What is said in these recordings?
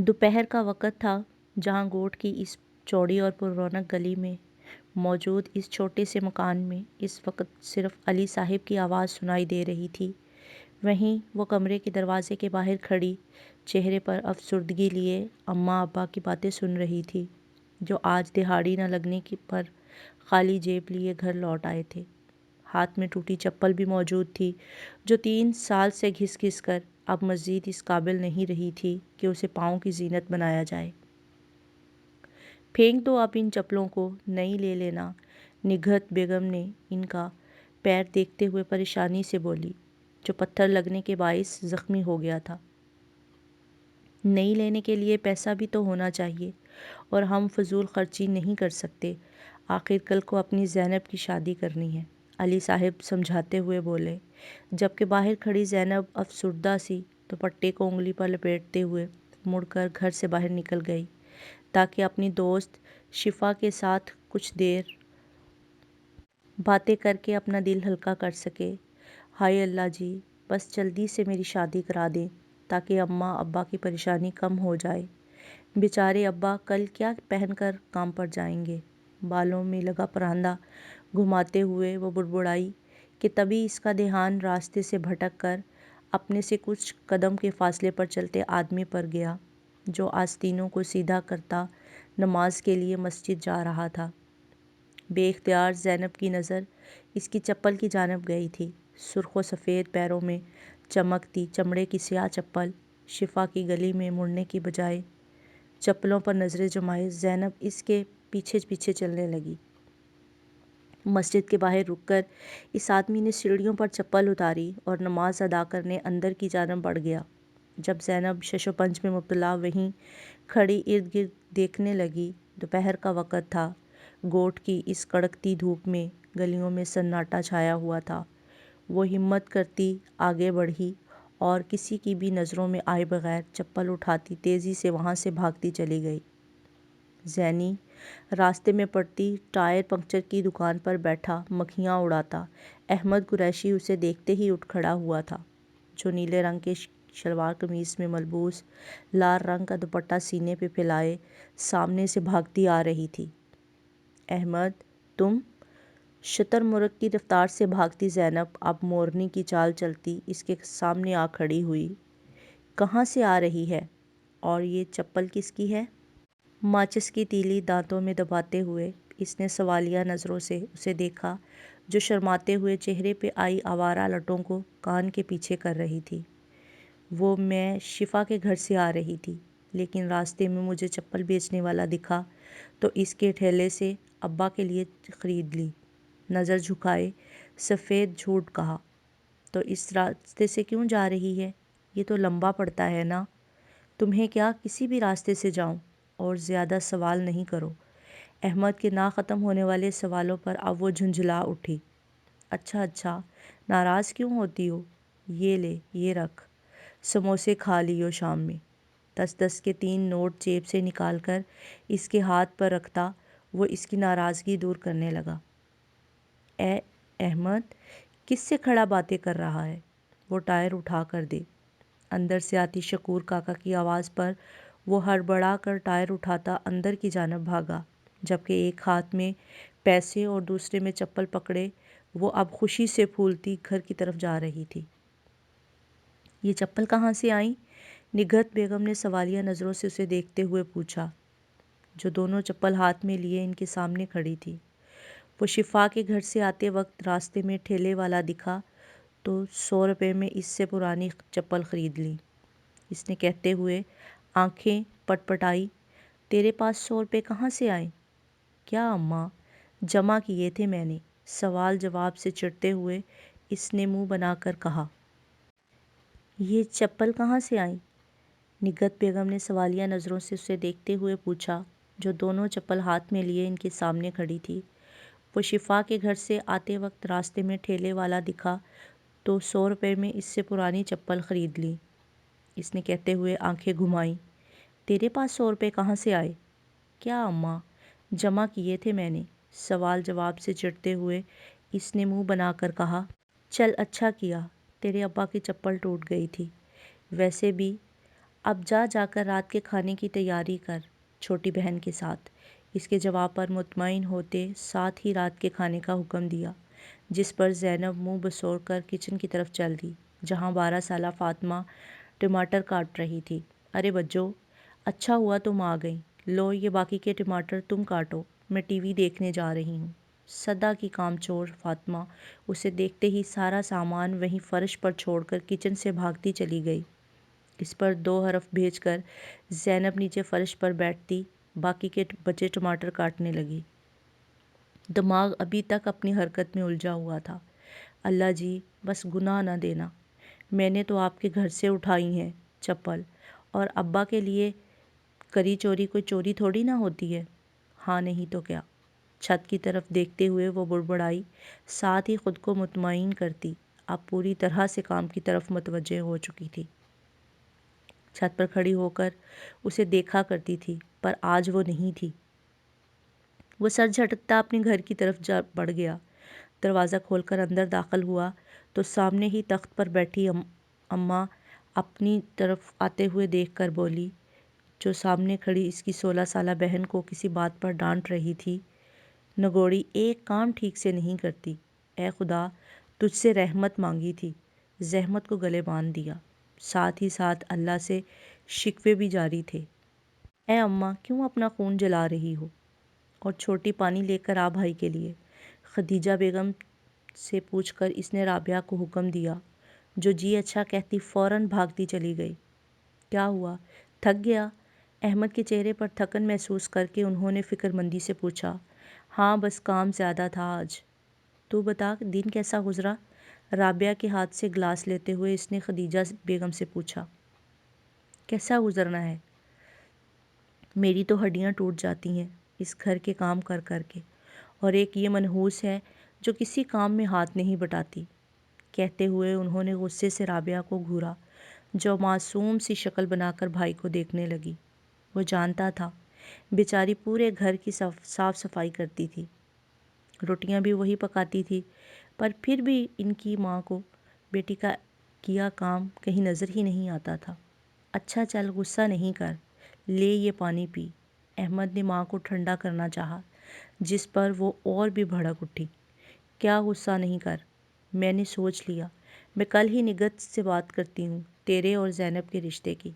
دوپہر کا وقت تھا جہاں گوٹھ کی اس چوڑی اور پر رونق گلی میں موجود اس چھوٹے سے مکان میں اس وقت صرف علی صاحب کی آواز سنائی دے رہی تھی۔ وہیں وہ کمرے کے دروازے کے باہر کھڑی چہرے پر افسردگی لیے اماں ابا کی باتیں سن رہی تھی، جو آج دہاڑی نہ لگنے پر خالی جیب لیے گھر لوٹ آئے تھے۔ ہاتھ میں ٹوٹی چپل بھی موجود تھی، جو 3 سال سے گھس گھس کر اب مزید اس قابل نہیں رہی تھی کہ اسے پاؤں کی زینت بنایا جائے۔ پھینک دو اب ان چپلوں کو، نئی لے لینا، نگہت بیگم نے ان کا پیر دیکھتے ہوئے پریشانی سے بولی، جو پتھر لگنے کے باعث زخمی ہو گیا تھا۔ نئی لینے کے لیے پیسہ بھی تو ہونا چاہیے، اور ہم فضول خرچی نہیں کر سکتے۔ آخر کل کو اپنی زینب کی شادی کرنی ہے، علی صاحب سمجھاتے ہوئے بولے، جبکہ باہر کھڑی زینب افسردہ سی دوپٹے کو انگلی پر لپیٹتے ہوئے مڑ کر گھر سے باہر نکل گئی تاکہ اپنی دوست شفا کے ساتھ کچھ دیر باتیں کر کے اپنا دل ہلکا کر سکے۔ ہائے اللہ جی، بس جلدی سے میری شادی کرا دیں تاکہ اماں ابا کی پریشانی کم ہو جائے۔ بیچارے ابا کل کیا پہن کر کام پر جائیں گے؟ بالوں میں لگا پراندہ گھماتے ہوئے وہ بڑبڑائی کہ تبھی اس کا دھیان راستے سے بھٹک کر اپنے سے کچھ قدم کے فاصلے پر چلتے آدمی پر گیا، جو آستینوں کو سیدھا کرتا نماز کے لیے مسجد جا رہا تھا۔ بے اختیار زینب کی نظر اس کی چپل کی جانب گئی تھی۔ سرخ و سفید پیروں میں چمکتی چمڑے کی سیاہ چپل۔ شفا کی گلی میں مڑنے کی بجائے چپلوں پر نظریں جمائے زینب اس کے پیچھے پیچھے چلنے لگی۔ مسجد کے باہر رک کر اس آدمی نے سیڑھیوں پر چپل اتاری اور نماز ادا کرنے اندر کی جانب بڑھ گیا۔ جب زینب شش و پنج میں مبتلا وہیں کھڑی ارد گرد دیکھنے لگی، دوپہر کا وقت تھا، گوٹھ کی اس کڑکتی دھوپ میں گلیوں میں سناٹا چھایا ہوا تھا۔ وہ ہمت کرتی آگے بڑھی اور کسی کی بھی نظروں میں آئے بغیر چپل اٹھاتی تیزی سے وہاں سے بھاگتی چلی گئی۔ زینی راستے میں پڑتی ٹائر پنکچر کی دکان پر بیٹھا مکھیاں اڑاتا احمد قریشی اسے دیکھتے ہی اٹھ کھڑا ہوا تھا، جو نیلے رنگ کے شلوار قمیص میں ملبوس لال رنگ کا دوپٹہ سینے پہ پھیلائے سامنے سے بھاگتی آ رہی تھی۔ احمد، تم؟ شتر مرغ کی رفتار سے بھاگتی زینب اب مورنی کی چال چلتی اس کے سامنے آ کھڑی ہوئی۔ کہاں سے آ رہی ہے؟ اور یہ چپل کس کی ہے؟ ماچس کی تیلی دانتوں میں دباتے ہوئے اس نے سوالیہ نظروں سے اسے دیکھا، جو شرماتے ہوئے چہرے پہ آئی آوارہ لٹوں کو کان کے پیچھے کر رہی تھی۔ میں شفا کے گھر سے آ رہی تھی، لیکن راستے میں مجھے چپل بیچنے والا دکھا تو اس کے ٹھیلے سے ابا کے لیے خرید لی۔ نظر جھکائے سفید جھوٹ کہا، تو اس راستے سے کیوں جا رہی ہے؟ یہ تو لمبا پڑتا ہے نا۔ تمہیں کیا کسی بھی راستے سے جاؤں؟ اور زیادہ سوال نہیں کرو۔ احمد کے نہ ختم ہونے والے سوالوں پر اب وہ جھنجھلا اٹھی۔ اچھا اچھا، ناراض کیوں ہوتی ہو؟ یہ لے، یہ رکھ، سموسے کھا لیو شام میں۔ 10 کے 3 نوٹ جیب سے نکال کر اس کے ہاتھ پر رکھتا وہ اس کی ناراضگی دور کرنے لگا۔ اے احمد، کس سے کھڑا باتیں کر رہا ہے؟ وہ ٹائر اٹھا کر دے۔ اندر سے آتی شکور کاکا کی آواز پر وہ ہڑبڑا کر ٹائر اٹھاتا اندر کی جانب بھاگا، جبکہ ایک ہاتھ میں پیسے اور دوسرے میں چپل پکڑے وہ اب خوشی سے پھولتی گھر کی طرف جا رہی تھی۔ یہ چپل کہاں سے آئیں؟ نگہت بیگم نے سوالیہ نظروں سے اسے دیکھتے ہوئے پوچھا، جو دونوں چپل ہاتھ میں لیے ان کے سامنے کھڑی تھی۔ وہ شفا کے گھر سے آتے وقت راستے میں ٹھیلے والا دکھا تو 100 روپے میں اس سے پرانی چپل خرید لی، اس نے کہتے ہوئے آنکھیں پٹ پٹائی۔ تیرے پاس 100 روپے کہاں سے آئیں؟ کیا اماں، جمع کیے تھے میں نے، سوال جواب سے چڑھتے ہوئے اس نے منہ بنا کر کہا۔ یہ چپل کہاں سے آئیں؟ نگہت بیگم نے سوالیہ نظروں سے اسے دیکھتے ہوئے پوچھا، جو دونوں چپل ہاتھ میں لیے ان کے سامنے کھڑی تھی۔ وہ شفا کے گھر سے آتے وقت راستے میں ٹھیلے والا دکھا تو 100 روپے میں اس سے پرانی چپل خرید لی، اس نے کہتے ہوئے آنکھیں گھمائیں۔ تیرے پاس 100 روپے کہاں سے آئے؟ کیا اماں، جمع کیے تھے میں نے، سوال جواب سے چڑھتے ہوئے اس نے منہ بنا کر کہا۔ چل اچھا کیا، تیرے ابا کی چپل ٹوٹ گئی تھی، ویسے بھی اب جا کر رات کے کھانے کی تیاری کر چھوٹی بہن کے ساتھ۔ اس کے جواب پر مطمئن ہوتے ساتھ ہی رات کے کھانے کا حکم دیا، جس پر زینب منہ بسوڑ کر کچن کی طرف چل دی، جہاں 12 سالہ فاطمہ ٹماٹر کاٹ رہی تھی۔ ارے بجو، اچھا ہوا تم آ گئیں، لو یہ باقی کے ٹماٹر تم کاٹو، میں ٹی وی دیکھنے جا رہی ہوں۔ سدا کی کام چور فاطمہ اسے دیکھتے ہی سارا سامان وہیں فرش پر چھوڑ کر کچن سے بھاگتی چلی گئی۔ اس پر 2 حرف بھیج کر زینب نیچے فرش پر بیٹھتی باقی کے بچے ٹماٹر کاٹنے لگی۔ دماغ ابھی تک اپنی حرکت میں الجھا ہوا تھا۔ اللہ جی بس گناہ نہ دینا، میں نے تو آپ کے گھر سے اٹھائی ہیں چپل، اور ابا کے لیے کری چوری کوئی چوری تھوڑی نہ ہوتی ہے۔ ہاں نہیں تو کیا؟ چھت کی طرف دیکھتے ہوئے وہ بڑبڑائی، ساتھ ہی خود کو مطمئن کرتی اب پوری طرح سے کام کی طرف متوجہ ہو چکی تھی۔ چھت پر کھڑی ہو کر اسے دیکھا کرتی تھی، پر آج وہ نہیں تھی۔ وہ سر جھٹکتا اپنے گھر کی طرف جا بڑھ گیا۔ دروازہ کھول کر اندر داخل ہوا تو سامنے ہی تخت پر بیٹھی اماں اپنی طرف آتے ہوئے دیکھ کر بولی، جو سامنے کھڑی اس کی 16 سالہ بہن کو کسی بات پر ڈانٹ رہی تھی، نگوڑی ایک کام ٹھیک سے نہیں کرتی، اے خدا تجھ سے رحمت مانگی تھی، زحمت کو گلے باندھ دیا۔ ساتھ ہی ساتھ اللہ سے شکوے بھی جاری تھے۔ اے اماں کیوں اپنا خون جلا رہی ہو؟ اور چھوٹی پانی لے کر آ بھائی کے لیے، خدیجہ بیگم سے پوچھ کر اس نے رابعہ کو حکم دیا، جو جی اچھا کہتی فوراً بھاگتی چلی گئی۔ کیا ہوا، تھک گیا؟ احمد کے چہرے پر تھکن محسوس کر کے انہوں نے فکر مندی سے پوچھا۔ ہاں بس کام زیادہ تھا آج۔ تو بتا دن کیسا گزرا؟ رابعہ کے ہاتھ سے گلاس لیتے ہوئے اس نے خدیجہ بیگم سے پوچھا۔ کیسا گزرنا ہے؟ میری تو ہڈیاں ٹوٹ جاتی ہیں اس گھر کے کام کر کر کے، اور ایک یہ منحوس ہے جو کسی کام میں ہاتھ نہیں بٹاتی۔ کہتے ہوئے انہوں نے غصے سے رابعہ کو گھورا، جو معصوم سی شکل بنا کر بھائی کو دیکھنے لگی۔ وہ جانتا تھا بیچاری پورے گھر کی صاف صفائی کرتی تھی، روٹیاں بھی وہی پکاتی تھی، پر پھر بھی ان کی ماں کو بیٹی کا کیا کام کہیں نظر ہی نہیں آتا تھا۔ اچھا چل غصہ نہیں کر، لے یہ پانی پی۔ احمد نے ماں کو ٹھنڈا کرنا چاہا، جس پر وہ اور بھی بھڑک اٹھی۔ کیا غصہ نہیں کر؟ میں نے سوچ لیا، میں کل ہی نگہت سے بات کرتی ہوں تیرے اور زینب کے رشتے کی۔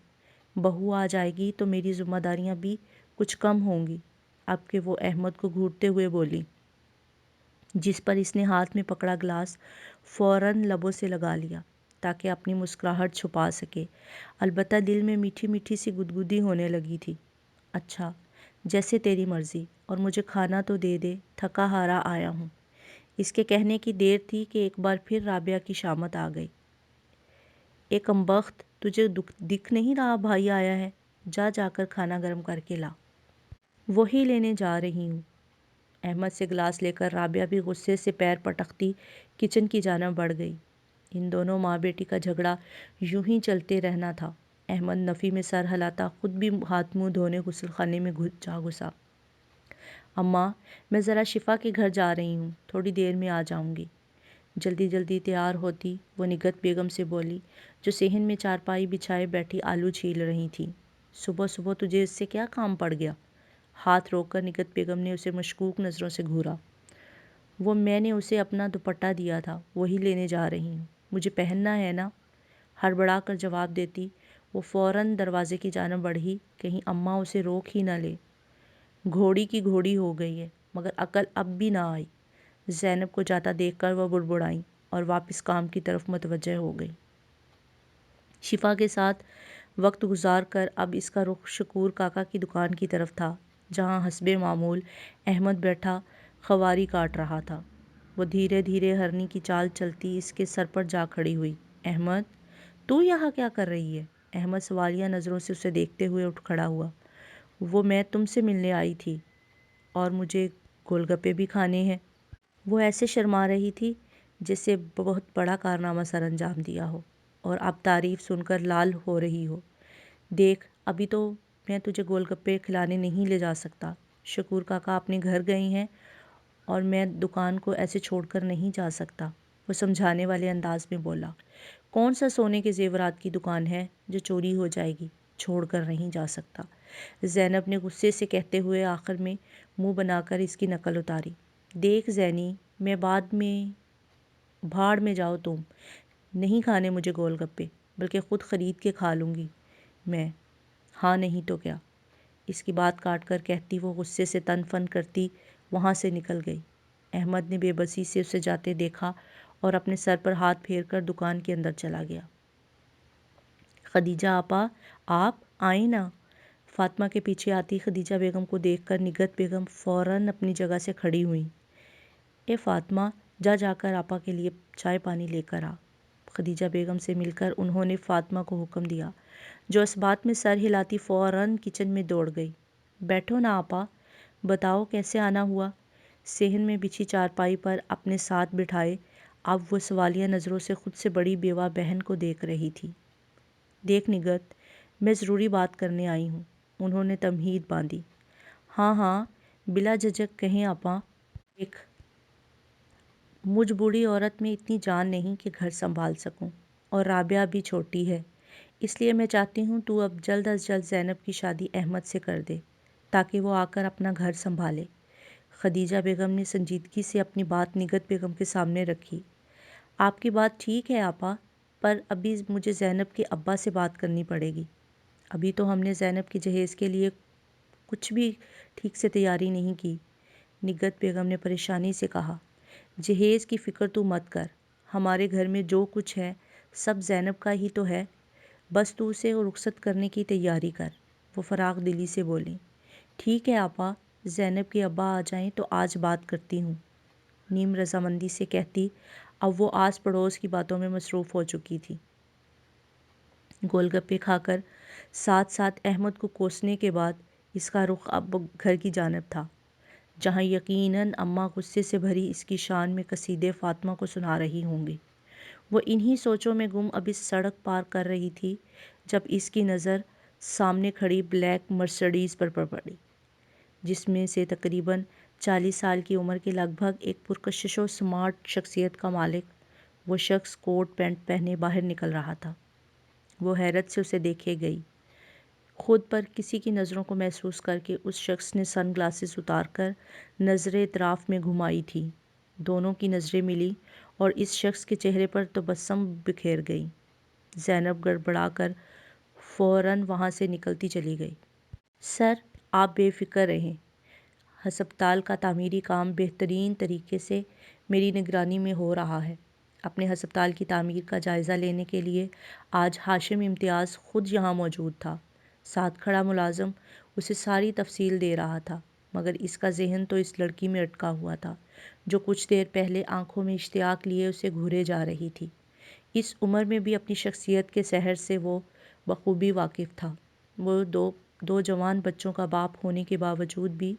بہو آ جائے گی تو میری ذمہ داریاں بھی کچھ کم ہوں گی۔ اب کہ وہ احمد کو گھورتے ہوئے بولی، جس پر اس نے ہاتھ میں پکڑا گلاس فوراً لبوں سے لگا لیا تاکہ اپنی مسکراہٹ چھپا سکے، البتہ دل میں میٹھی میٹھی سی گدگدی ہونے لگی تھی۔ اچھا جیسے تیری مرضی، اور مجھے کھانا تو دے دے، تھکا ہارا آیا ہوں۔ اس کے کہنے کی دیر تھی کہ ایک بار پھر رابعہ کی شامت آ گئی۔ اے کمبخت، تجھے دکھ نہیں رہا بھائی آیا ہے؟ جا کر کھانا گرم کر کے لا۔ وہی لینے جا رہی ہوں۔ احمد سے گلاس لے کر رابعہ بھی غصے سے پیر پٹکتی کچن کی جانب بڑھ گئی۔ ان دونوں ماں بیٹی کا جھگڑا یوں ہی چلتے رہنا تھا۔ احمد نفی میں سر ہلاتا خود بھی ہاتھ منہ دھونے غسل خانے میں جا گھسا۔ اماں میں ذرا شفا کے گھر جا رہی ہوں، تھوڑی دیر میں آ جاؤں گی۔ جلدی جلدی تیار ہوتی وہ نگہت بیگم سے بولی، جو صحن میں چارپائی بچھائے بیٹھی آلو چھیل رہی تھی۔ صبح صبح تجھے اس سے کیا کام پڑ گیا؟ ہاتھ روک کر نگہت بیگم نے اسے مشکوک نظروں سے گھورا۔ وہ میں نے اسے اپنا دوپٹہ دیا تھا، وہی لینے جا رہی ہوں، مجھے پہننا ہے نا؟ ہڑبڑا کر جواب دیتی وہ فوراً دروازے کی جانب بڑھی، کہیں اماں اسے روک ہی نہ لے۔ گھوڑی کی گھوڑی ہو گئی ہے، مگر عقل اب بھی نہ آئی۔ زینب کو جاتا دیکھ کر وہ بڑبڑائیں اور واپس کام کی طرف متوجہ ہو گئی۔ شفا کے ساتھ وقت گزار کر اب اس کا رخ شکور کاکا کی دکان کی طرف تھا، جہاں حسب معمول احمد بیٹھا خواری کاٹ رہا تھا۔ وہ دھیرے دھیرے ہرنی کی چال چلتی اس کے سر پر جا کھڑی ہوئی۔ احمد تو یہاں کیا کر رہی ہے؟ احمد سوالیہ نظروں سے اسے دیکھتے ہوئے اٹھ کھڑا ہوا۔ وہ میں تم سے ملنے آئی تھی، اور مجھے گول گپے بھی کھانے ہیں۔ وہ ایسے شرما رہی تھی جیسے بہت بڑا کارنامہ سر انجام دیا ہو، اور اب تعریف سن کر لال ہو رہی ہو۔ دیکھ ابھی تو میں تجھے گول گپے کھلانے نہیں لے جا سکتا، شکور کاکا اپنے گھر گئے ہیں اور میں دکان کو ایسے چھوڑ کر نہیں جا سکتا، وہ سمجھانے والے انداز میں بولا۔ کون سا سونے کے زیورات کی دکان ہے جو چوری ہو جائے گی؟ چھوڑ کر نہیں جا سکتا۔ زینب نے غصے سے کہتے ہوئے آخر میں منہ بنا کر اس کی نقل اتاری۔ دیکھ زینی، میں بعد میں بھاڑ میں جاؤ تم، نہیں کھانے مجھے گول گپے، بلکہ خود خرید کے کھا لوں گی میں، ہاں نہیں تو کیا۔ اس کی بات کاٹ کر کہتی وہ غصے سے تن فن کرتی وہاں سے نکل گئی۔ احمد نے بے بسی سے اسے جاتے دیکھا اور اپنے سر پر ہاتھ پھیر کر دکان کے اندر چلا گیا۔ خدیجہ آپا، آپ آئیں نا۔ فاطمہ کے پیچھے آتی خدیجہ بیگم کو دیکھ کر نگہت بیگم فوراً اپنی جگہ سے کھڑی ہوئیں۔ اے فاطمہ، جا کر آپا کے لیے چائے پانی لے کر آ۔ خدیجہ بیگم سے مل کر انہوں نے فاطمہ کو حکم دیا، جو اس بات میں سر ہلاتی فوراً کچن میں دوڑ گئی۔ بیٹھو نا آپا، بتاؤ کیسے آنا ہوا؟ صحن میں بچھی چارپائی پر اپنے ساتھ بٹھائے اب وہ سوالیہ نظروں سے خود سے بڑی بیوہ بہن کو دیکھ رہی تھی۔ دیکھ نگہت، میں ضروری بات کرنے آئی ہوں، انہوں نے تمہید باندھی۔ ہاں ہاں، بلا جھجک کہیں آپا۔ دیکھ، مجھ بوڑھی عورت میں اتنی جان نہیں کہ گھر سنبھال سکوں، اور رابعہ بھی چھوٹی ہے، اس لیے میں چاہتی ہوں تو اب جلد از جلد زینب کی شادی احمد سے کر دے تاکہ وہ آ کر اپنا گھر سنبھالے۔ خدیجہ بیگم نے سنجیدگی سے اپنی بات نگہت بیگم کے سامنے رکھی۔ آپ کی بات ٹھیک ہے آپا، پر ابھی مجھے زینب کے ابا سے بات کرنی پڑے گی۔ ابھی تو ہم نے زینب کی جہیز کے لیے کچھ بھی ٹھیک سے تیاری نہیں کی، نگہت بیگم نے پریشانی سے کہا۔ جہیز کی فکر تو مت کر، ہمارے گھر میں جو کچھ ہے سب زینب کا ہی تو ہے، بس تو اسے رخصت کرنے کی تیاری کر، وہ فراغ دلی سے بولیں۔ ٹھیک ہے آپا، زینب کے ابا آ جائیں تو آج بات کرتی ہوں، نیم رضامندی سے کہتی اب وہ آس پڑوس کی باتوں میں مصروف ہو چکی تھی۔ گول گپے کھا کر ساتھ ساتھ احمد کو کوسنے کے بعد اس کا رخ اب گھر کی جانب تھا، جہاں یقیناً اماں غصے سے بھری اس کی شان میں قصیدے فاطمہ کو سنا رہی ہوں گی۔ وہ انہی سوچوں میں گم اب اس سڑک پار کر رہی تھی جب اس کی نظر سامنے کھڑی بلیک مرسڈیز پر پڑی، جس میں سے تقریباً 40 سال کی عمر کے لگ بھگ ایک پرکشش و سمارٹ شخصیت کا مالک وہ شخص کوٹ پینٹ پہنے باہر نکل رہا تھا۔ وہ حیرت سے اسے دیکھے گئی، خود پر کسی کی نظروں کو محسوس کر کے اس شخص نے سن گلاسز اتار کر نظریں اطراف میں گھمائی تھی۔ دونوں کی نظریں ملی اور اس شخص کے چہرے پر تبسم بکھیر گئی۔ زینب گڑبڑا کر فوراً وہاں سے نکلتی چلی گئی۔ سر، آپ بے فکر رہیں، ہسپتال کا تعمیری کام بہترین طریقے سے میری نگرانی میں ہو رہا ہے۔ اپنے ہسپتال کی تعمیر کا جائزہ لینے کے لیے آج ہاشم امتیاز خود یہاں موجود تھا۔ ساتھ کھڑا ملازم اسے ساری تفصیل دے رہا تھا، مگر اس کا ذہن تو اس لڑکی میں اٹکا ہوا تھا جو کچھ دیر پہلے آنکھوں میں اشتیاق لیے اسے گھورے جا رہی تھی۔ اس عمر میں بھی اپنی شخصیت کے سحر سے وہ بخوبی واقف تھا۔ وہ دو جوان بچوں کا باپ ہونے کے باوجود بھی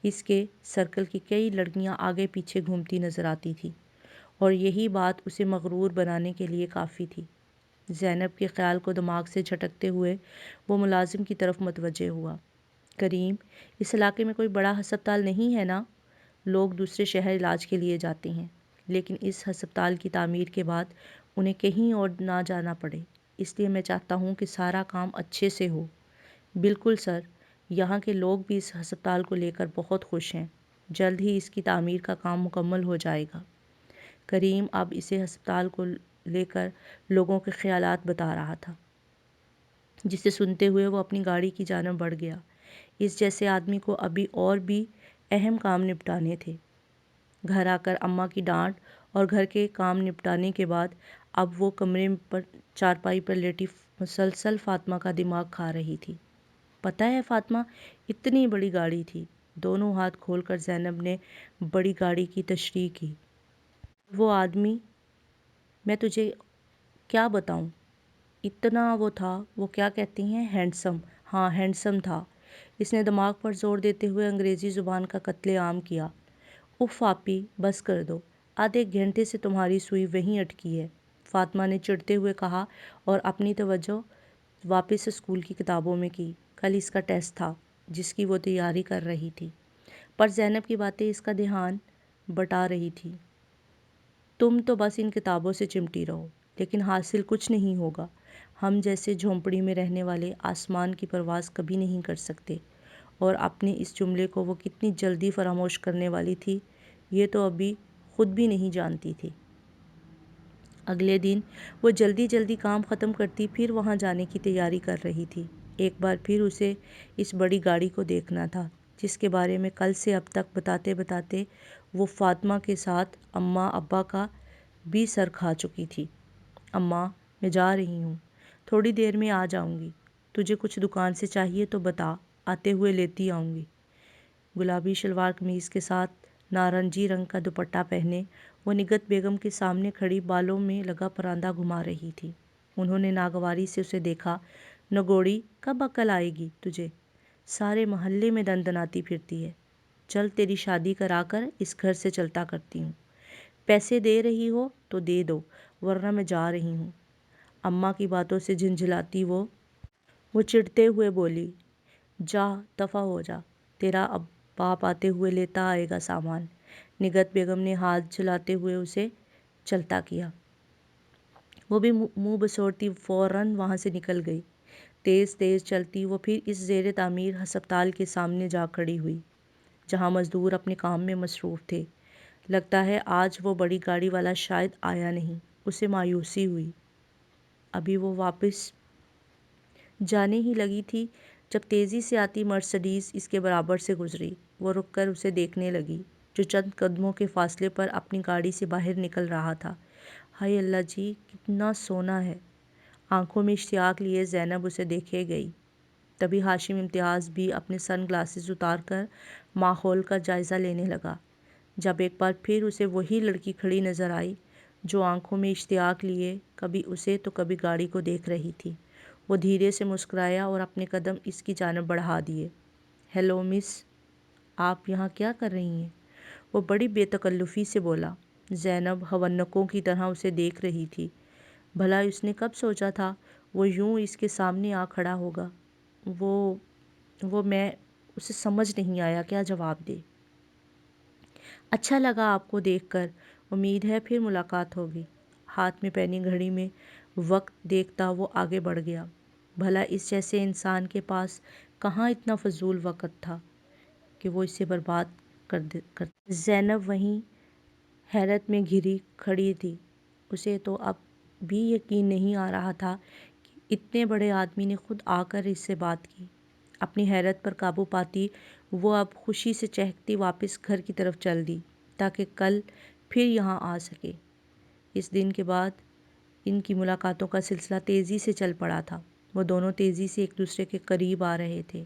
اس کے سرکل کی کئی لڑکیاں آگے پیچھے گھومتی نظر آتی تھیں، اور یہی بات اسے مغرور بنانے کے لیے کافی تھی۔ زینب کے خیال کو دماغ سے جھٹکتے ہوئے وہ ملازم کی طرف متوجہ ہوا۔ کریم، اس علاقے میں کوئی بڑا ہسپتال نہیں ہے نا؟ لوگ دوسرے شہر علاج کے لیے جاتے ہیں، لیکن اس ہسپتال کی تعمیر کے بعد انہیں کہیں اور نہ جانا پڑے، اس لیے میں چاہتا ہوں کہ سارا کام اچھے سے ہو۔ بالکل سر، یہاں کے لوگ بھی اس ہسپتال کو لے کر بہت خوش ہیں، جلد ہی اس کی تعمیر کا کام مکمل ہو جائے گا۔ کریم اب اسے ہسپتال کو لے کر لوگوں کے خیالات بتا رہا تھا، جسے سنتے ہوئے وہ اپنی گاڑی کی جانب بڑھ گیا۔ اس جیسے آدمی کو ابھی اور بھی اہم کام نپٹانے تھے۔ گھر آ کر اماں کی ڈانٹ اور گھر کے کام نپٹانے کے بعد اب وہ کمرے پر چارپائی پر لیٹی مسلسل فاطمہ کا دماغ کھا رہی تھی۔ پتہ ہے فاطمہ، اتنی بڑی گاڑی تھی۔ دونوں ہاتھ کھول کر زینب نے بڑی گاڑی کی تشریح کی۔ وہ آدمی، میں تجھے کیا بتاؤں، اتنا وہ تھا، وہ کیا کہتے ہیں، ہینڈسم، ہاں ہینڈسم تھا۔ اس نے دماغ پر زور دیتے ہوئے انگریزی زبان کا قتل عام کیا۔ اف آپی، بس کر دو، آدھے گھنٹے سے تمہاری سوئی وہیں اٹکی ہے، فاطمہ نے چڑھتے ہوئے کہا اور اپنی توجہ واپس اسکول کی کتابوں میں کی۔ کل اس کا ٹیسٹ تھا جس کی وہ تیاری کر رہی تھی، پر زینب کی باتیں اس کا دھیان بٹا رہی تھی۔ تم تو بس ان کتابوں سے چمٹی رہو، لیکن حاصل کچھ نہیں ہوگا، ہم جیسے جھونپڑی میں رہنے والے آسمان کی پرواز کبھی نہیں کر سکتے، اور اپنے اس جملے کو وہ کتنی جلدی فراموش کرنے والی تھی یہ تو ابھی خود بھی نہیں جانتی تھی۔ اگلے دن وہ جلدی جلدی کام ختم کرتی پھر وہاں جانے کی تیاری کر رہی تھی۔ ایک بار پھر اسے اس بڑی گاڑی کو دیکھنا تھا جس کے بارے میں کل سے اب تک بتاتے بتاتے وہ فاطمہ کے ساتھ اماں ابا کا بھی سر کھا چکی تھی۔ اماں، میں جا رہی ہوں، تھوڑی دیر میں آ جاؤں گی، تجھے کچھ دکان سے چاہیے تو بتا، آتے ہوئے لیتی آؤں گی۔ گلابی شلوار قمیض کے ساتھ نارنجی رنگ کا دوپٹہ پہنے وہ نگہت بیگم کے سامنے کھڑی بالوں میں لگا پراندہ گھما رہی تھی۔ انہوں نے ناگواری سے اسے دیکھا۔ نگوڑی، کب عقل آئے گی تجھے؟ سارے محلے میں دندناتی پھرتی ہے۔ چل تیری شادی کرا کر اس گھر سے چلتا کرتی ہوں۔ پیسے دے رہی ہو تو دے دو ورنہ میں جا رہی ہوں۔ اماں کی باتوں سے جھنجھلاتی وہ چڑھتے ہوئے بولی، جا دفع ہو جا، تیرا اب باپ آتے ہوئے لیتا آئے گا سامان۔ نگہت بیگم نے ہاتھ جھلاتے ہوئے اسے چلتا کیا۔ وہ بھی منہ بسوڑتی فوراً وہاں سے نکل گئی۔ تیز تیز چلتی وہ پھر اس زیر تعمیر ہسپتال کے سامنے جا کھڑی ہوئی جہاں مزدور اپنے کام میں مصروف تھے۔ لگتا ہے آج وہ بڑی گاڑی والا شاید آیا نہیں، اسے مایوسی ہوئی۔ ابھی وہ واپس جانے ہی لگی تھی جب تیزی سے آتی مرسڈیز اس کے برابر سے گزری۔ وہ رک کر اسے دیکھنے لگی جو چند قدموں کے فاصلے پر اپنی گاڑی سے باہر نکل رہا تھا۔ ہائے اللہ جی، کتنا سونا ہے! آنکھوں میں اشتیاق لیے زینب اسے دیکھے گئی۔ تبھی ہاشم امتیاز بھی اپنے سن گلاسز اتار کر ماحول کا جائزہ لینے لگا جب ایک بار پھر اسے وہی لڑکی کھڑی نظر آئی جو آنکھوں میں اشتیاق لیے کبھی اسے تو کبھی گاڑی کو دیکھ رہی تھی۔ وہ دھیرے سے مسکرایا اور اپنے قدم اس کی جانب بڑھا دیے۔ ہیلو مس، آپ یہاں کیا کر رہی ہیں؟ وہ بڑی بے تکلفی سے بولا۔ زینب حونکوں کی طرح اسے دیکھ رہی تھی۔ بھلا اس نے کب سوچا تھا وہ یوں اس کے سامنے آ کھڑا ہوگا؟ میں اسے سمجھ نہیں آیا کیا جواب دے۔ اچھا لگا آپ کو دیکھ کر، امید ہے پھر ملاقات ہوگی۔ ہاتھ میں پہنی گھڑی میں وقت دیکھتا وہ آگے بڑھ گیا۔ بھلا اس جیسے انسان کے پاس کہاں اتنا فضول وقت تھا کہ وہ اسے برباد کر زینب وہیں حیرت میں گھری کھڑی تھی۔ اسے تو اب بھی یقین نہیں آ رہا تھا کہ اتنے بڑے آدمی نے خود آ کر اس سے بات کی۔ اپنی حیرت پر قابو پاتی وہ اب خوشی سے چہکتی واپس گھر کی طرف چل دی تاکہ کل پھر یہاں آ سکے۔ اس دن کے بعد ان کی ملاقاتوں کا سلسلہ تیزی سے چل پڑا تھا۔ وہ دونوں تیزی سے ایک دوسرے کے قریب آ رہے تھے۔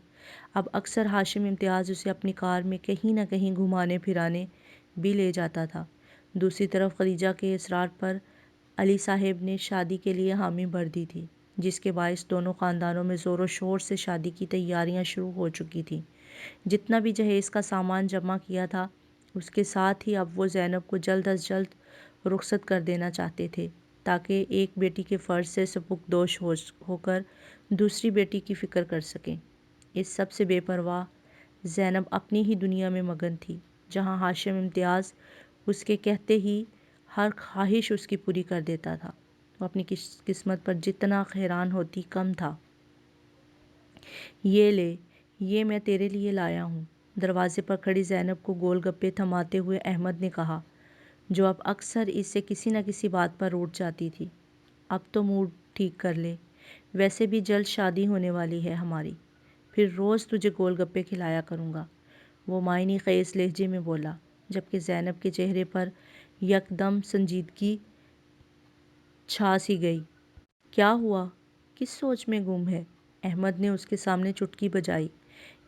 اب اکثر ہاشم امتیاز اسے اپنی کار میں کہیں نہ کہیں گھمانے پھرانے بھی لے جاتا تھا۔ دوسری طرف خدیجہ کے اصرار پر علی صاحب نے شادی کے لیے حامی بھر دی تھی جس کے باعث دونوں خاندانوں میں زور و شور سے شادی کی تیاریاں شروع ہو چکی تھیں۔ جتنا بھی جہیز کا سامان جمع کیا تھا اس کے ساتھ ہی اب وہ زینب کو جلد از جلد رخصت کر دینا چاہتے تھے تاکہ ایک بیٹی کے فرض سے سبکدوش ہو کر دوسری بیٹی کی فکر کر سکیں۔ اس سب سے بے پرواہ زینب اپنی ہی دنیا میں مگن تھی جہاں ہاشم امتیاز اس کے کہتے ہی ہر خواہش اس کی پوری کر دیتا تھا۔ وہ اپنی قسمت پر جتنا حیران ہوتی کم تھا۔ یہ لے، یہ میں تیرے لیے لایا ہوں۔ دروازے پر کھڑی زینب کو گول گپے تھماتے ہوئے احمد نے کہا، جو اب اکثر اس سے کسی نہ کسی بات پر روٹھ جاتی تھی۔ اب تو موڈ ٹھیک کر لے، ویسے بھی جلد شادی ہونے والی ہے ہماری، پھر روز تجھے گول گپے کھلایا کروں گا، وہ معنی خیز لہجے میں بولا جبکہ زینب کے چہرے پر یکدم سنجیدگی چھا سی گئی۔ کیا ہوا؟ کس سوچ میں گم ہے؟ احمد نے اس کے سامنے چٹکی بجائی۔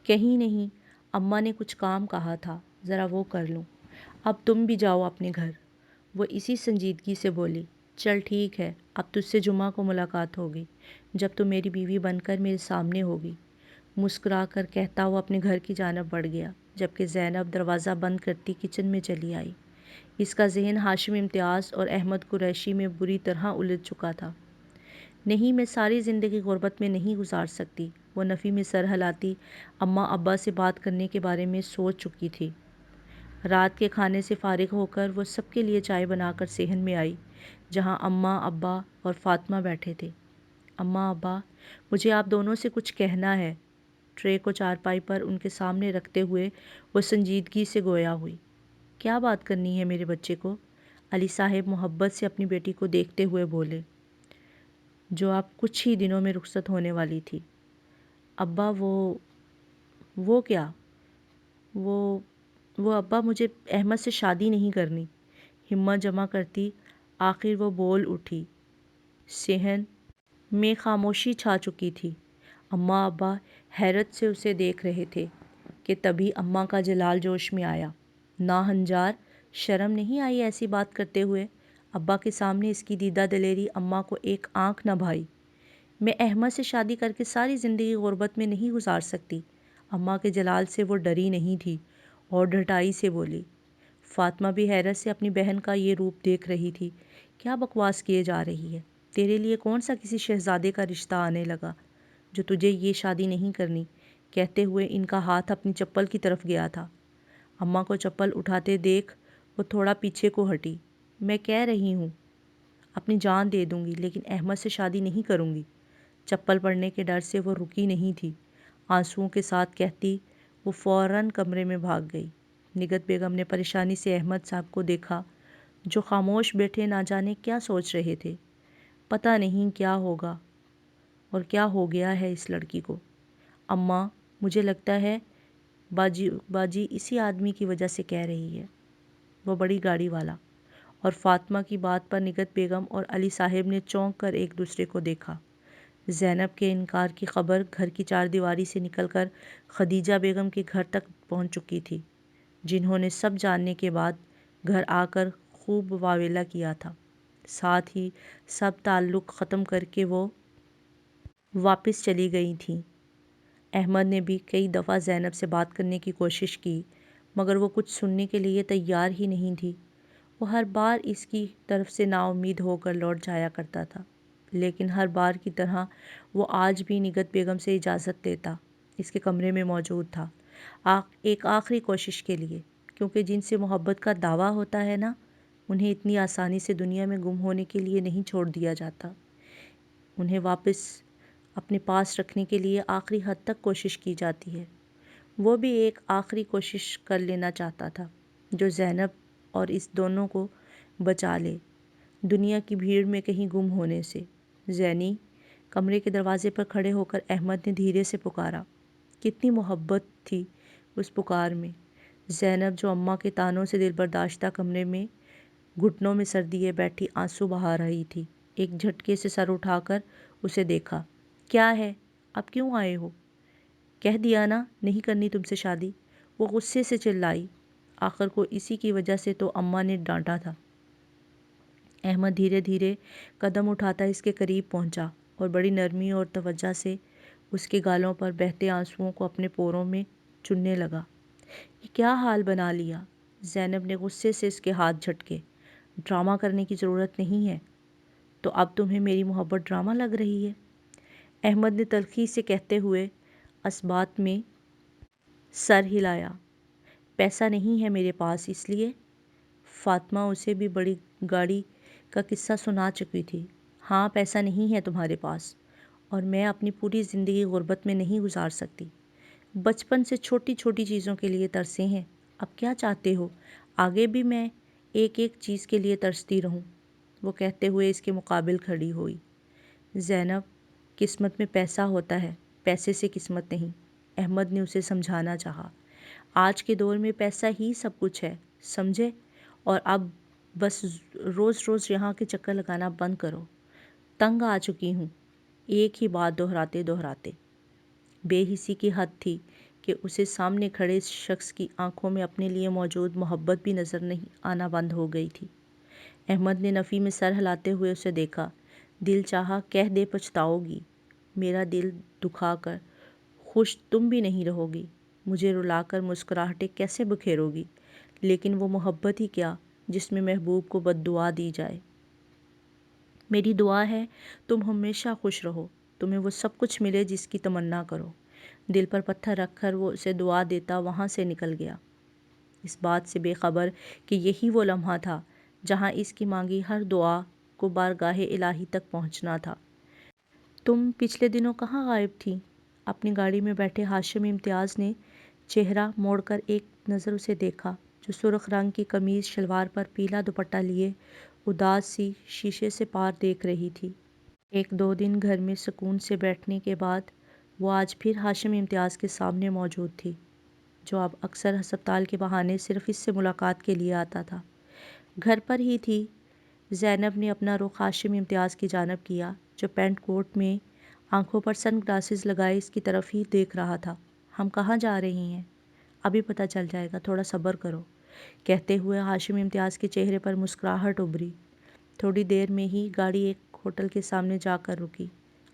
کہیں نہیں، اماں نے کچھ کام کہا تھا، ذرا وہ کر لوں۔ اب تم بھی جاؤ اپنے گھر، وہ اسی سنجیدگی سے بولی۔ چل ٹھیک ہے، اب تجھ سے جمعہ کو ملاقات ہوگی جب تو میری بیوی بن کر میرے سامنے ہوگی، مسکرا کر کہتا وہ اپنے گھر کی جانب بڑھ گیا جبکہ زینب دروازہ بند کرتی کچن میں چلی آئی۔ اس کا ذہن ہاشم امتیاز اور احمد قریشی میں بری طرح الجھ چکا تھا۔ نہیں، میں ساری زندگی غربت میں نہیں گزار سکتی، وہ نفی میں سر ہلاتی اماں ابا سے بات کرنے کے بارے میں سوچ چکی تھی۔ رات کے کھانے سے فارغ ہو کر وہ سب کے لیے چائے بنا کر صحن میں آئی جہاں اماں ابا اور فاطمہ بیٹھے تھے۔ اماں ابا، مجھے آپ دونوں سے کچھ کہنا ہے۔ ٹرے کو چارپائی پر ان کے سامنے رکھتے ہوئے وہ سنجیدگی سے گویا ہوئی۔ کیا بات کرنی ہے میرے بچے کو؟ علی صاحب محبت سے اپنی بیٹی کو دیکھتے ہوئے بولے، جو آپ کچھ ہی دنوں میں رخصت ہونے والی تھی۔ ابا وہ کیا؟ وہ ابا، مجھے احمد سے شادی نہیں کرنی۔ ہمت جمع کرتی آخر وہ بول اٹھی۔ صحن میں خاموشی چھا چکی تھی۔ اماں ابا حیرت سے اسے دیکھ رہے تھے کہ تبھی اماں کا جلال جوش میں آیا۔ نا ہنجار، شرم نہیں آئی ایسی بات کرتے ہوئے؟ ابا کے سامنے اس کی دیدہ دلیری اماں کو ایک آنکھ نہ بھائی۔ میں احمد سے شادی کر کے ساری زندگی غربت میں نہیں گزار سکتی۔ اماں کے جلال سے وہ ڈری نہیں تھی اور ڈھٹائی سے بولی۔ فاطمہ بھی حیرت سے اپنی بہن کا یہ روپ دیکھ رہی تھی۔ کیا بکواس کیے جا رہی ہے؟ تیرے لیے کون سا کسی شہزادے کا رشتہ آنے لگا جو تجھے یہ شادی نہیں کرنی؟ کہتے ہوئے ان کا ہاتھ اپنی چپل کی طرف گیا تھا۔ اماں کو چپل اٹھاتے دیکھ وہ تھوڑا پیچھے کو ہٹی۔ میں کہہ رہی ہوں اپنی جان دے دوں گی لیکن احمد سے شادی نہیں کروں گی۔ چپل پڑنے کے ڈر سے وہ رکی نہیں تھی۔ آنسوؤں کے ساتھ کہتی وہ فوراً کمرے میں بھاگ گئی۔ نگہت بیگم نے پریشانی سے احمد صاحب کو دیکھا جو خاموش بیٹھے نہ جانے کیا سوچ رہے تھے۔ پتہ نہیں کیا ہوگا اور کیا ہو گیا ہے اس لڑکی کو۔ اماں، مجھے لگتا ہے باجی اسی آدمی کی وجہ سے کہہ رہی ہے، وہ بڑی گاڑی والا۔ اور فاطمہ کی بات پر نگہت بیگم اور علی صاحب نے چونک کر ایک دوسرے کو دیکھا۔ زینب کے انکار کی خبر گھر کی چار دیواری سے نکل کر خدیجہ بیگم کے گھر تک پہنچ چکی تھی، جنہوں نے سب جاننے کے بعد گھر آ کر خوب واویلا کیا تھا۔ ساتھ ہی سب تعلق ختم کر کے وہ واپس چلی گئی تھیں۔ احمد نے بھی کئی دفعہ زینب سے بات کرنے کی کوشش کی مگر وہ کچھ سننے کے لیے تیار ہی نہیں تھی۔ وہ ہر بار اس کی طرف سے نا امید ہو کر لوٹ جایا کرتا تھا، لیکن ہر بار کی طرح وہ آج بھی نگہت بیگم سے اجازت لیتا اس کے کمرے میں موجود تھا، ایک آخری کوشش کے لیے، کیونکہ جن سے محبت کا دعویٰ ہوتا ہے نا، انہیں اتنی آسانی سے دنیا میں گم ہونے کے لیے نہیں چھوڑ دیا جاتا۔ انہیں واپس اپنے پاس رکھنے کے لیے آخری حد تک کوشش کی جاتی ہے۔ وہ بھی ایک آخری کوشش کر لینا چاہتا تھا جو زینب اور اس دونوں کو بچا لے دنیا کی بھیڑ میں کہیں گم ہونے سے۔ زینی، کمرے کے دروازے پر کھڑے ہو کر احمد نے دھیرے سے پکارا۔ کتنی محبت تھی اس پکار میں۔ زینب جو اماں کے طعنوں سے دل برداشتہ کمرے میں گھٹنوں میں سر دیے بیٹھی آنسو بہا رہی تھی، ایک جھٹکے سے سر اٹھا کر اسے دیکھا۔ کیا ہے؟ اب کیوں آئے ہو؟ کہہ دیا نا نہیں کرنی تم سے شادی، وہ غصے سے چلائی۔ آخر کو اسی کی وجہ سے تو اماں نے ڈانٹا تھا۔ احمد دھیرے دھیرے قدم اٹھاتا اس کے قریب پہنچا اور بڑی نرمی اور توجہ سے اس کے گالوں پر بہتے آنسوؤں کو اپنے پوروں میں چننے لگا۔ یہ کیا حال بنا لیا؟ زینب نے غصے سے اس کے ہاتھ جھٹکے۔ ڈرامہ کرنے کی ضرورت نہیں ہے۔ تو اب تمہیں میری محبت ڈرامہ لگ رہی ہے؟ احمد نے تلخی سے کہتے ہوئے اثبات میں سر ہلایا۔ پیسہ نہیں ہے میرے پاس اس لیے؟ فاطمہ اسے بھی بڑی گاڑی کا قصہ سنا چکی تھی۔ ہاں، پیسہ نہیں ہے تمہارے پاس، اور میں اپنی پوری زندگی غربت میں نہیں گزار سکتی۔ بچپن سے چھوٹی چھوٹی چیزوں کے لیے ترسے ہیں، اب کیا چاہتے ہو آگے بھی میں ایک ایک چیز کے لیے ترستی رہوں؟ وہ کہتے ہوئے اس کے مقابل کھڑی ہوئی۔ زینب، قسمت میں پیسہ ہوتا ہے، پیسے سے قسمت نہیں، احمد نے اسے سمجھانا چاہا۔ آج کے دور میں پیسہ ہی سب کچھ ہے، سمجھے؟ اور اب بس روز روز یہاں کے چکر لگانا بند کرو، تنگ آ چکی ہوں۔ ایک ہی بات دہراتے دہراتے بے حسی کی حد تھی کہ اسے سامنے کھڑے اس شخص کی آنکھوں میں اپنے لیے موجود محبت بھی نظر نہیں آنا بند ہو گئی تھی۔ احمد نے نفی میں سر ہلاتے ہوئے اسے دیکھا۔ دل چاہا کہہ دے پچھتاؤ گی، میرا دل دکھا کر خوش تم بھی نہیں رہو گی، مجھے رلا کر مسکراہٹیں کیسے بکھیرو گی، لیکن وہ محبت ہی کیا جس میں محبوب کو بد دعا دی جائے۔ میری دعا ہے تم ہمیشہ خوش رہو، تمہیں وہ سب کچھ ملے جس کی تمنا کرو۔ دل پر پتھر رکھ کر وہ اسے دعا دیتا وہاں سے نکل گیا، اس بات سے بے خبر کہ یہی وہ لمحہ تھا جہاں اس کی مانگی ہر دعا کو بارگاہ الہی تک پہنچنا تھا۔ تم پچھلے دنوں کہاں غائب تھی؟ اپنی گاڑی میں بیٹھے ہاشم امتیاز نے چہرہ موڑ کر ایک نظر اسے دیکھا، جو سرخ رنگ کی قمیض شلوار پر پیلا دوپٹہ لیے اداس سی شیشے سے پار دیکھ رہی تھی۔ ایک دو دن گھر میں سکون سے بیٹھنے کے بعد وہ آج پھر ہاشم امتیاز کے سامنے موجود تھی، جو اب اکثر ہسپتال کے بہانے صرف اس سے ملاقات کے لیے آتا تھا۔ گھر پر ہی تھی۔ زینب نے اپنا رخ ہاشم امتیاز کی جانب کیا، جو پینٹ کوٹ میں آنکھوں پر سن گلاسز لگائے اس کی طرف ہی دیکھ رہا تھا۔ ہم کہاں جا رہی ہیں؟ ابھی پتہ چل جائے گا، تھوڑا صبر کرو، کہتے ہوئے ہاشم امتیاز کے چہرے پر مسکراہٹ ابھری۔ تھوڑی دیر میں ہی گاڑی ایک ہوٹل کے سامنے جا کر رکی۔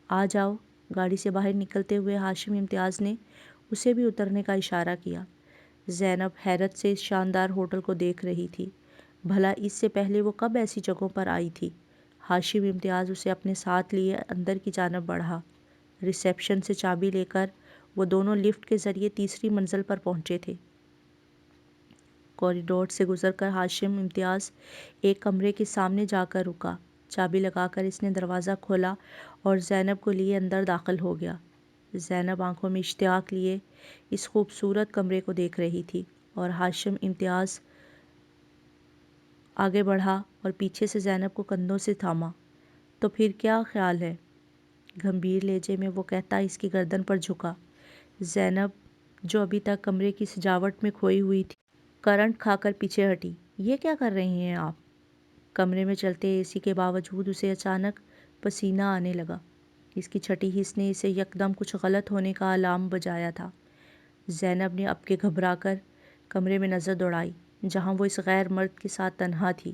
آ جاؤ۔ گاڑی سے باہر نکلتے ہوئے ہاشم امتیاز نے اسے بھی اترنے کا اشارہ کیا۔ زینب حیرت سے اس شاندار ہوٹل کو دیکھ رہی تھی۔ بھلا اس سے پہلے وہ کب ایسی جگہوں پر آئی تھی؟ ہاشم امتیاز اسے اپنے ساتھ لیے اندر کی جانب بڑھا۔ ریسیپشن سے چابی لے کر وہ دونوں لفٹ کے ذریعے تیسری منزل پر پہنچے تھے۔ کوریڈور سے گزر کر ہاشم امتیاز ایک کمرے کے سامنے جا کر رکا۔ چابی لگا کر اس نے دروازہ کھولا اور زینب کو لیے اندر داخل ہو گیا۔ زینب آنکھوں میں اشتیاق لیے اس خوبصورت کمرے کو دیکھ رہی تھی اور ہاشم امتیاز آگے بڑھا اور پیچھے سے زینب کو کندھوں سے تھاما۔ تو پھر کیا خیال ہے؟ گمبھیر لہجے میں وہ کہتا اس کی گردن پر جھکا۔ زینب، جو ابھی تک کمرے کی سجاوٹ میں کھوئی ہوئی تھی، کرنٹ کھا کر پیچھے ہٹی۔ یہ کیا کر رہی ہیں آپ؟ کمرے میں چلتے اے سی کے باوجود اسے اچانک پسینہ آنے لگا۔ اس کی چھٹی حس نے اسے یکدم کچھ غلط ہونے کا الارم بجایا تھا۔ زینب نے اب کے گھبرا کر کمرے میں نظر دوڑائی، جہاں وہ اس غیر مرد کے ساتھ تنہا تھی۔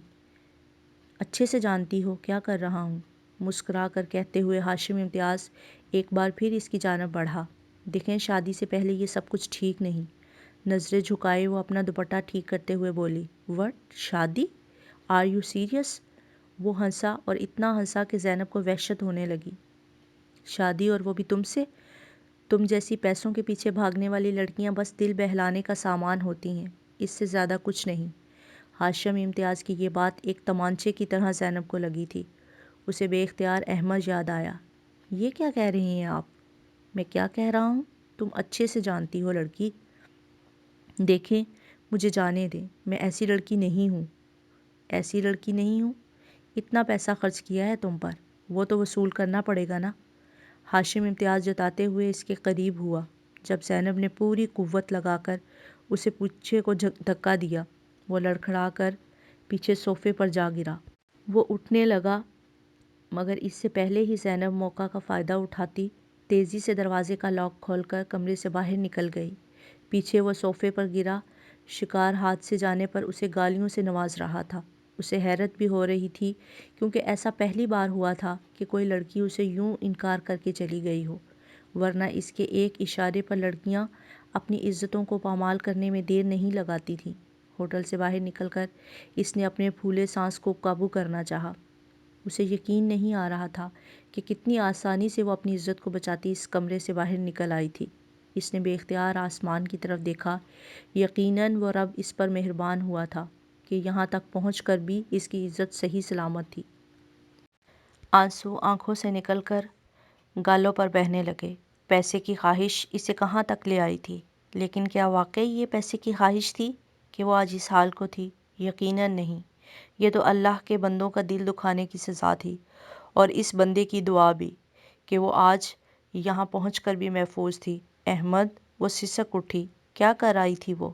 اچھے سے جانتی ہو کیا کر رہا ہوں، مسکرا کر کہتے ہوئے ہاشم امتیاز ایک بار پھر اس کی جانب بڑھا۔ دیکھیں، شادی سے پہلے یہ سب کچھ ٹھیک نہیں۔ نظریں جھکائے وہ اپنا دوپٹہ ٹھیک کرتے ہوئے بولی۔ وٹ؟ شادی؟ Are you serious? وہ ہنسا اور اتنا ہنسا کہ زینب کو وحشت ہونے لگی۔ شادی، اور وہ بھی تم سے؟ تم جیسی پیسوں کے پیچھے بھاگنے والی لڑکیاں بس دل بہلانے کا سامان ہوتی ہیں، اس سے زیادہ کچھ نہیں۔ ہاشم امتیاز کی یہ بات ایک تمانچے کی طرح زینب کو لگی تھی۔ اسے بے اختیار احمد یاد آیا۔ یہ کیا کہہ رہی ہیں آپ؟ میں کیا کہہ رہا ہوں؟ تم اچھے سے جانتی ہو لڑکی۔ دیکھیں، مجھے جانے دیں، میں ایسی لڑکی نہیں ہوں۔ ایسی لڑکی نہیں ہوں؟ اتنا پیسہ خرچ کیا ہے تم پر، وہ تو وصول کرنا پڑے گا نا؟ ہاشم امتیاز جتاتے ہوئے اس کے قریب ہوا، جب زینب نے پوری قوت لگا کر اسے پیچھے کو دھکا دیا۔ وہ لڑکھڑا کر پیچھے صوفے پر جا گرا۔ وہ اٹھنے لگا، مگر اس سے پہلے ہی زینب موقع کا فائدہ اٹھاتی تیزی سے دروازے کا لاک کھول کر کمرے سے باہر نکل گئی۔ پیچھے وہ صوفے پر گرا۔ شکار ہاتھ سے جانے پر اسے گالیوں سے نواز رہا تھا۔ اسے حیرت بھی ہو رہی تھی، کیونکہ ایسا پہلی بار ہوا تھا کہ کوئی لڑکی اسے یوں انکار کر کے چلی گئی ہو، ورنہ اس کے ایک اشارے پر لڑکیاں اپنی عزتوں کو پامال کرنے میں دیر نہیں لگاتی تھیں۔ ہوٹل سے باہر نکل کر اس نے اپنے پھولے سانس کو قابو کرنا چاہا۔ اسے یقین نہیں آ رہا تھا کہ کتنی آسانی سے وہ اپنی عزت کو بچاتی اس کمرے سے باہر نکل آئی تھی۔ اس نے بے اختیار آسمان کی طرف دیکھا۔ یقیناً وہ رب اس پر مہربان ہوا تھا کہ یہاں تک پہنچ کر بھی اس کی عزت صحیح سلامت تھی۔ آنسو آنکھوں سے نکل کر گالوں پر بہنے لگے۔ پیسے کی خواہش اسے کہاں تک لے آئی تھی؟ لیکن کیا واقعی یہ پیسے کی خواہش تھی کہ وہ آج اس حال کو تھی؟ یقیناً نہیں۔ یہ تو اللہ کے بندوں کا دل دکھانے کی سزا تھی، اور اس بندے کی دعا بھی کہ وہ آج یہاں پہنچ کر بھی محفوظ تھی۔ احمد، وہ سسک اٹھی۔ کیا کر آئی تھی وہ؟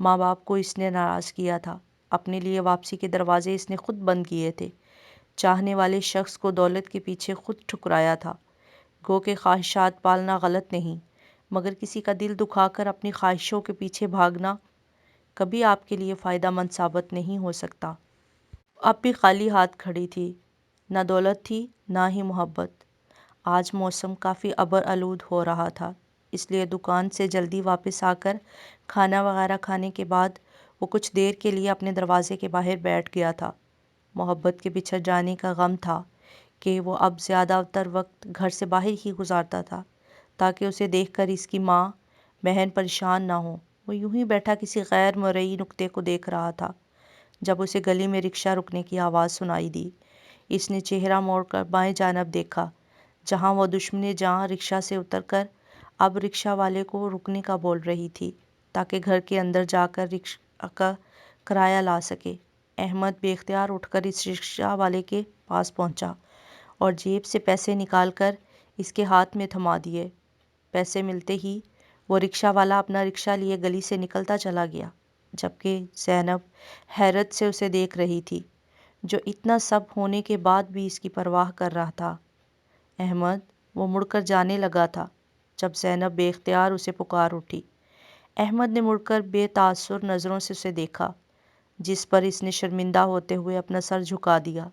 ماں باپ کو اس نے ناراض کیا تھا، اپنے لیے واپسی کے دروازے اس نے خود بند کیے تھے، چاہنے والے شخص کو دولت کے پیچھے خود ٹھکرایا تھا۔ گو کہ خواہشات پالنا غلط نہیں، مگر کسی کا دل دکھا کر اپنی خواہشوں کے پیچھے بھاگنا کبھی آپ کے لیے فائدہ مند ثابت نہیں ہو سکتا۔ اب بھی خالی ہاتھ کھڑی تھی، نہ دولت تھی نہ ہی محبت۔ آج موسم کافی ابر آلود ہو رہا تھا، اس لیے دکان سے جلدی واپس آ کر کھانا وغیرہ کھانے کے بعد وہ کچھ دیر کے لیے اپنے دروازے کے باہر بیٹھ گیا تھا۔ محبت کے بچھڑ جانے کا غم تھا کہ وہ اب زیادہ تر وقت گھر سے باہر ہی گزارتا تھا، تاکہ اسے دیکھ کر اس کی ماں بہن پریشان نہ ہو۔ وہ یوں ہی بیٹھا کسی غیر مرئی نقطے کو دیکھ رہا تھا، جب اسے گلی میں رکشہ رکنے کی آواز سنائی دی۔ اس نے چہرہ موڑ کر بائیں جانب دیکھا، جہاں وہ دشمن جہاں رکشہ سے اتر کر اب رکشہ والے کو رکنے کا بول رہی تھی تاکہ گھر کے اندر جا کر رکشہ کا کرایہ لا سکے۔ احمد بے اختیار اٹھ کر اس رکشہ والے کے پاس پہنچا اور جیب سے پیسے نکال کر اس کے ہاتھ میں تھما دیے۔ پیسے ملتے ہی وہ رکشہ والا اپنا رکشہ لیے گلی سے نکلتا چلا گیا، جبکہ زینب حیرت سے اسے دیکھ رہی تھی، جو اتنا سب ہونے کے بعد بھی اس کی پرواہ کر رہا تھا۔ احمد، وہ مڑ کر جانے لگا تھا جب زینب بے اختیار اسے پکار اٹھی۔ احمد نے مڑ کر بے تاثر نظروں سے اسے دیکھا، جس پر اس نے شرمندہ ہوتے ہوئے اپنا سر جھکا دیا۔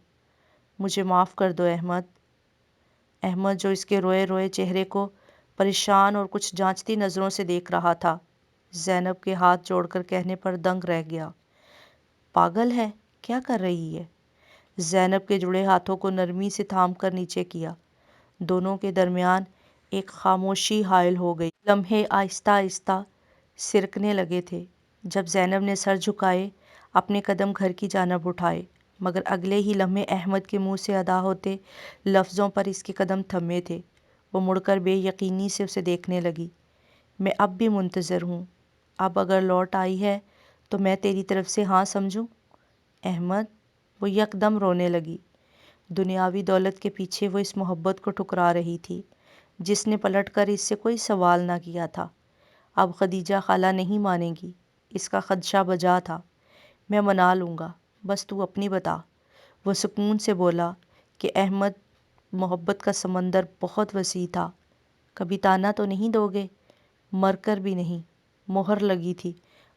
مجھے معاف کر دو احمد۔ احمد، جو اس کے روئے روئے چہرے کو پریشان اور کچھ جانچتی نظروں سے دیکھ رہا تھا، زینب کے ہاتھ جوڑ کر کہنے پر دنگ رہ گیا۔ پاگل ہے، کیا کر رہی ہے؟ زینب کے جڑے ہاتھوں کو نرمی سے تھام کر نیچے کیا۔ دونوں کے درمیان ایک خاموشی حائل ہو گئی۔ لمحے آہستہ آہستہ سرکنے لگے تھے جب زینب نے سر جھکائے اپنے قدم گھر کی جانب اٹھائے، مگر اگلے ہی لمحے احمد کے منہ سے ادا ہوتے لفظوں پر اس کے قدم تھمے تھے۔ وہ مڑ کر بے یقینی سے اسے دیکھنے لگی۔ میں اب بھی منتظر ہوں، اب اگر لوٹ آئی ہے تو میں تیری طرف سے ہاں سمجھوں؟ احمد، وہ یکدم رونے لگی۔ دنیاوی دولت کے پیچھے وہ اس محبت کو ٹھکرا رہی تھی جس نے پلٹ کر اس سے کوئی سوال نہ کیا تھا۔ اب خدیجہ خالہ نہیں مانے گی، اس کا خدشہ بجا تھا۔ میں منا لوں گا، بس تو اپنی بتا۔ وہ سکون سے بولا کہ احمد، محبت کا سمندر بہت وسیع تھا، کبھی تانا تو نہیں دو گے؟ مر کر بھی نہیں، مہر لگی تھی،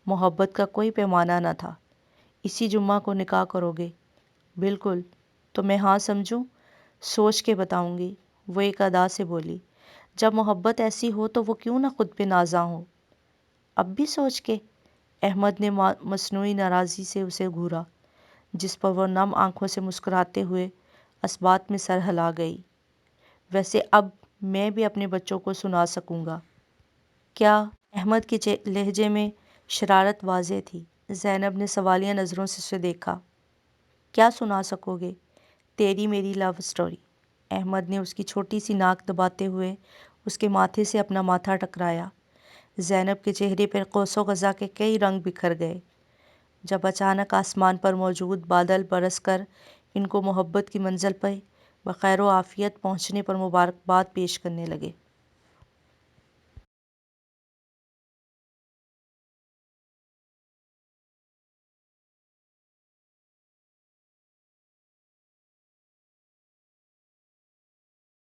محبت کا کوئی پیمانہ نہ تھا۔ اسی جمعہ کو نکاح کرو گے؟ بالکل، تو میں ہاں سمجھوں؟ سوچ کے بتاؤں گی، وہ ایک ادا سے بولی۔ جب محبت ایسی ہو تو وہ کیوں نہ خود پہ نازاں ہو؟ اب بھی سوچ کے؟ احمد نے مصنوعی ناراضی سے اسے گھورا، جس پر وہ نم آنکھوں سے مسکراتے ہوئے اثبات میں سر ہلا گئی۔ ویسے اب میں بھی اپنے بچوں کو سنا سکوں گا۔ کیا؟ احمد کے لہجے میں شرارت واضح تھی۔ زینب نے سوالیہ نظروں سے اسے دیکھا۔ کیا سنا سکو گے؟ تیری میری لو سٹوری۔ احمد نے اس کی چھوٹی سی ناک دباتے ہوئے اس کے ماتھے سے اپنا ماتھا ٹکرایا۔ زینب کے چہرے پر قوس و قزح کے کئی رنگ بکھر گئے جب اچانک آسمان پر موجود بادل برس کر ان کو محبت کی منزل پہ بخیر و عافیت پہنچنے پر مبارکباد پیش کرنے لگے۔